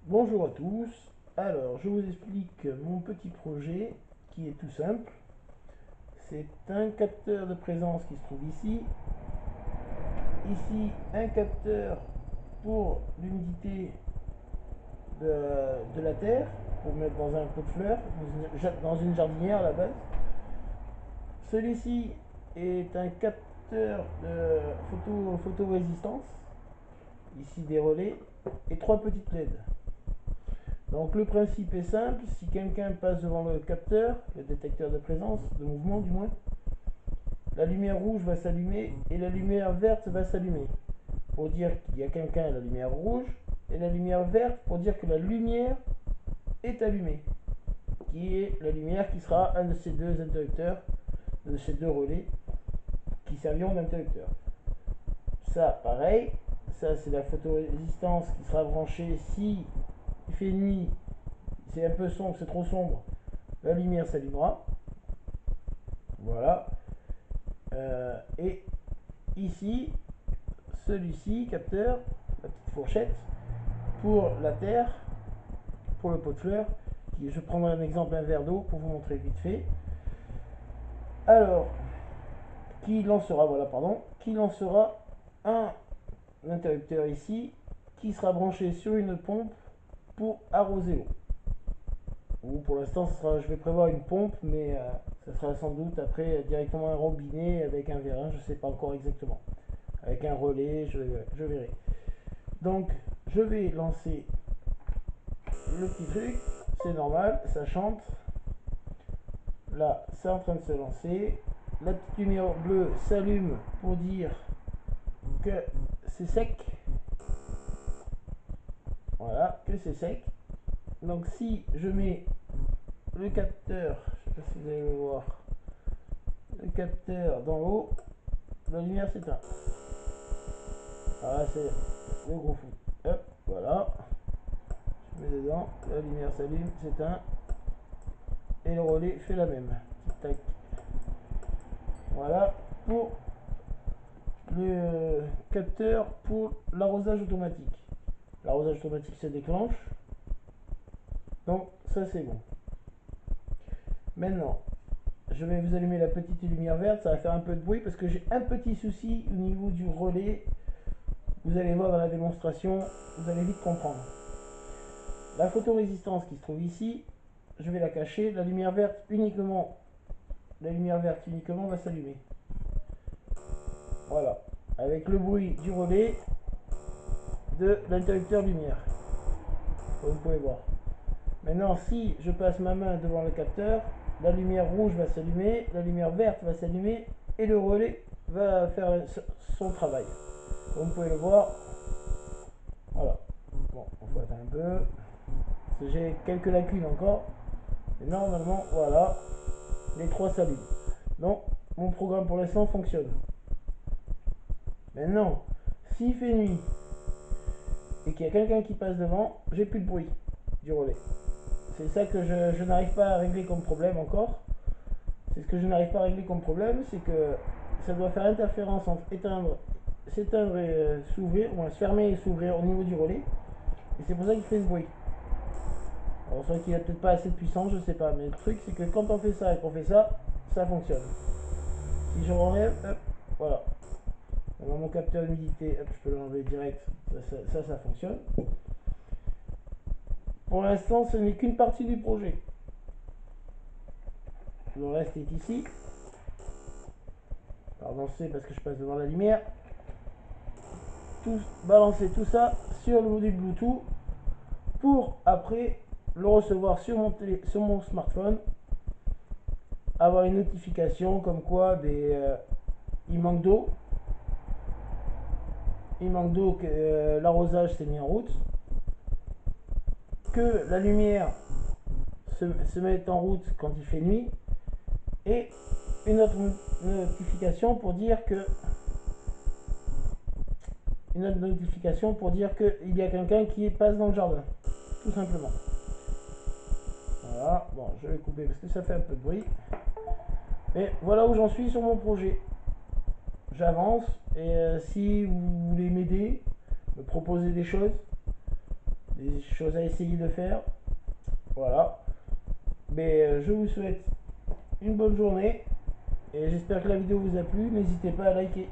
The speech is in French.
Bonjour à tous. Alors, je vous explique mon petit projet qui est tout simple. C'est un capteur de présence qui se trouve ici. Ici, un capteur pour l'humidité de la terre, pour mettre dans un pot de fleurs, dans une jardinière à la base. Celui-ci est un capteur de photorésistance. Ici des relais et trois petites LED. Donc le principe est simple, si quelqu'un passe devant le capteur, le détecteur de présence, de mouvement du moins, la lumière rouge va s'allumer et la lumière verte va s'allumer. Pour dire qu'il y a quelqu'un, la lumière rouge, et la lumière verte pour dire que la lumière est allumée, qui est la lumière qui sera un de ces deux interrupteurs, de ces deux relais, qui serviront d'interrupteur. Ça, pareil, ça c'est la photorésistance qui sera branchée si il fait nuit, c'est un peu sombre, c'est trop sombre, la lumière s'allumera. Voilà. Et ici, celui-ci, capteur, la petite fourchette, pour la terre, pour le pot de fleurs. Je prendrai un exemple, un verre d'eau pour vous montrer vite fait. Alors, qui lancera un interrupteur ici, qui sera branché sur une pompe pour arroser l'eau. Ou pour l'instant, je vais prévoir une pompe, mais ça sera sans doute après directement un robinet avec un vérin, je ne sais pas encore exactement. Avec un relais, je verrai. Donc, je vais lancer le petit truc, c'est normal, ça chante. Là, c'est en train de se lancer. La petite lumière bleue s'allume pour dire que c'est sec. Voilà, que c'est sec. Donc, si je mets le capteur, je ne sais pas si vous allez le voir, le capteur dans l'eau, la lumière s'éteint. Voilà, c'est le gros fou. Hop, voilà. Je mets dedans, la lumière s'allume, s'éteint. Et le relais fait la même. Tac. Voilà pour le capteur pour l'arrosage automatique. L'arrosage automatique se déclenche. Donc ça c'est bon. Maintenant, je vais vous allumer la petite lumière verte. Ça va faire un peu de bruit parce que j'ai un petit souci au niveau du relais. Vous allez voir dans la démonstration, vous allez vite comprendre. La photorésistance qui se trouve ici, je vais la cacher. La lumière verte uniquement va s'allumer. Voilà. Avec le bruit du relais de l'interrupteur lumière. Comme vous pouvez voir. Maintenant, si je passe ma main devant le capteur, la lumière rouge va s'allumer, la lumière verte va s'allumer et le relais va faire son travail. Comme vous pouvez le voir, voilà. Bon, on faut attendre un peu. J'ai quelques lacunes encore. Mais normalement, voilà, les trois s'allument. Donc, mon programme pour l'instant fonctionne. Maintenant, s'il fait nuit et qu'il y a quelqu'un qui passe devant, j'ai plus de bruit du relais. C'est ça que je n'arrive pas à régler comme problème encore. C'est ce que je n'arrive pas à régler comme problème, c'est que ça doit faire interférence entre s'éteindre et s'ouvrir, ou se fermer et s'ouvrir au niveau du relais. Et c'est pour ça qu'il fait ce bruit. Alors c'est vrai qu'il a peut-être pas assez de puissance, je sais pas, mais le truc c'est que quand on fait ça et qu'on fait ça, ça fonctionne. Si je renlève, hop, voilà. Maintenant mon capteur d'humidité, hop, je peux l'enlever direct, ça fonctionne. Pour l'instant, ce n'est qu'une partie du projet. Le reste est ici. Pardon, c'est parce que je passe devant la lumière. Balancer tout ça sur le module Bluetooth pour après le recevoir sur mon smartphone, avoir une notification comme quoi il manque d'eau, que l'arrosage s'est mis en route, que la lumière se met en route quand il fait nuit, et une autre notification pour dire que qu'il y a quelqu'un qui passe dans le jardin, tout simplement. Voilà, bon, je vais couper parce que ça fait un peu de bruit. Et voilà où j'en suis sur mon projet. J'avance et si vous voulez m'aider, me proposer des choses, des choses à essayer de faire. Voilà. Mais je vous souhaite une bonne journée et j'espère que la vidéo vous a plu. N'hésitez pas à liker.